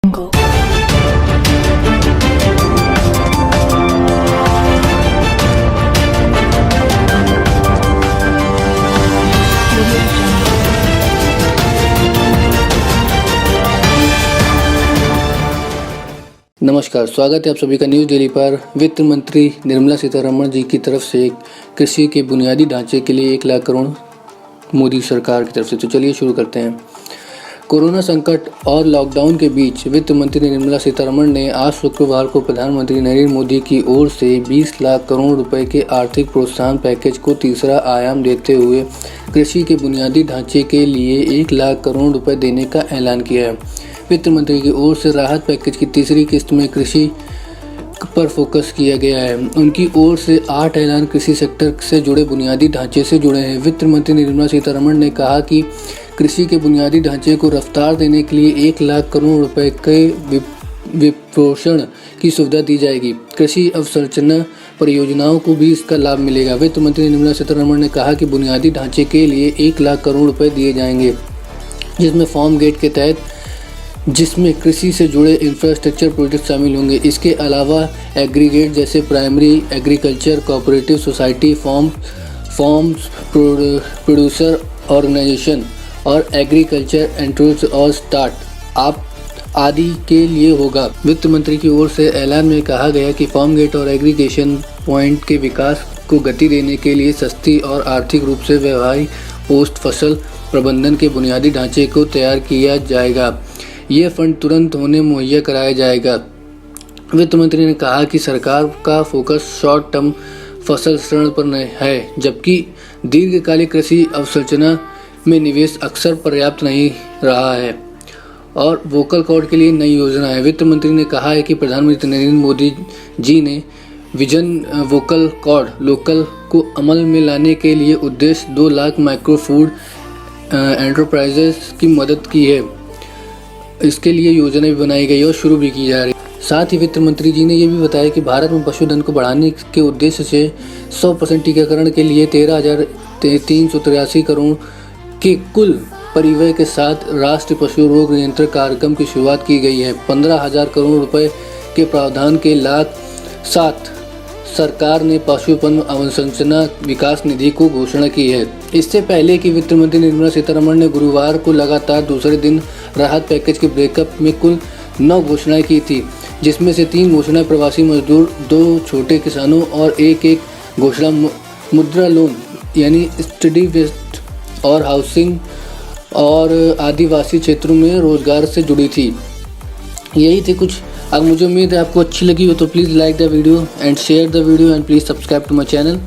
नमस्कार, स्वागत है आप सभी का न्यूज़ डेली पर। वित्त मंत्री निर्मला सीतारमण जी की तरफ से कृषि के बुनियादी ढांचे के लिए 1 लाख करोड़ मोदी सरकार की तरफ से। तो चलिए शुरू करते हैं। कोरोना संकट और लॉकडाउन के बीच वित्त मंत्री निर्मला सीतारमण ने आज शुक्रवार को प्रधानमंत्री नरेंद्र मोदी की ओर से 20 लाख करोड़ रुपए के आर्थिक प्रोत्साहन पैकेज को तीसरा आयाम देते हुए कृषि के बुनियादी ढांचे के लिए 1 लाख करोड़ रुपए देने का ऐलान किया है। वित्त मंत्री की ओर से राहत पैकेज की तीसरी किस्त में कृषि पर फोकस किया गया है। उनकी ओर से 8 ऐलान कृषि सेक्टर से जुड़े बुनियादी ढांचे से जुड़े हैं। वित्त मंत्री निर्मला सीतारमण ने कहा कि कृषि के बुनियादी ढांचे को रफ्तार देने के लिए 1 लाख करोड़ रुपए के वित्तपोषण की सुविधा दी जाएगी। कृषि अवसंरचना परियोजनाओं को भी इसका लाभ मिलेगा। वित्त मंत्री निर्मला सीतारमण ने कहा कि बुनियादी ढांचे के लिए 1 लाख करोड़ रुपए दिए जाएंगे, जिसमें फार्म गेट के तहत जिसमें कृषि से जुड़े इंफ्रास्ट्रक्चर प्रोजेक्ट शामिल होंगे। इसके अलावा एग्रीगेट जैसे primary agriculture cooperative society, farms producer organisation और एग्रीकल्चर एंटरप्राइज और स्टार्ट-अप आदि के लिए होगा। वित्त मंत्री की ओर से ऐलान में कहा गया कि फार्म गेट और एग्रीगेशन पॉइंट के विकास को गति देने के लिए सस्ती और आर्थिक रूप से व्यवहारिक पोस्ट फसल प्रबंधन के बुनियादी ढांचे को तैयार किया जाएगा। ये फंड तुरंत उन्हें मुहैया कराया जाएगा। वित्त मंत्री ने कहा कि सरकार का फोकस शॉर्ट टर्म फसल ऋण पर है, जबकि दीर्घकालिक कृषि अवसंरचना में निवेश अक्सर पर्याप्त नहीं रहा है और वोकल कॉर्ड के लिए नई योजना है। वित्त मंत्री ने कहा है कि प्रधानमंत्री नरेंद्र मोदी जी ने विजन वोकल कॉर्ड लोकल को अमल में लाने के लिए उद्देश्य 2 लाख माइक्रो फूड एंटरप्राइजेस की मदद की है। इसके लिए योजना भी बनाई गई और शुरू भी की जा रही है। साथ ही वित्त मंत्री जी ने यह भी बताया कि भारत में पशुधन को बढ़ाने के उद्देश्य से 100% टीकाकरण के लिए 13,383 करोड़ के कुल परिव्यय के साथ राष्ट्रीय पशु रोग नियंत्रण कार्यक्रम की शुरुआत की गई है। 15,000 करोड़ रुपए के प्रावधान के साथ सरकार ने पशुधन अवसंरचना विकास निधि को घोषणा की है। इससे पहले कि वित्त मंत्री निर्मला सीतारमण ने गुरुवार को लगातार दूसरे दिन राहत पैकेज के ब्रेकअप में कुल 9 घोषणाएं की थी, जिसमें से 3 घोषणाएं प्रवासी मजदूर, 2 छोटे किसानों और एक घोषणा मुद्रा लोन यानी स्टडी वेस्ट और हाउसिंग और आदिवासी क्षेत्रों में रोजगार से जुड़ी थी। यही थे कुछ। अब मुझे उम्मीद है आपको अच्छी लगी हो तो please like the video and share the video and please subscribe to my channel.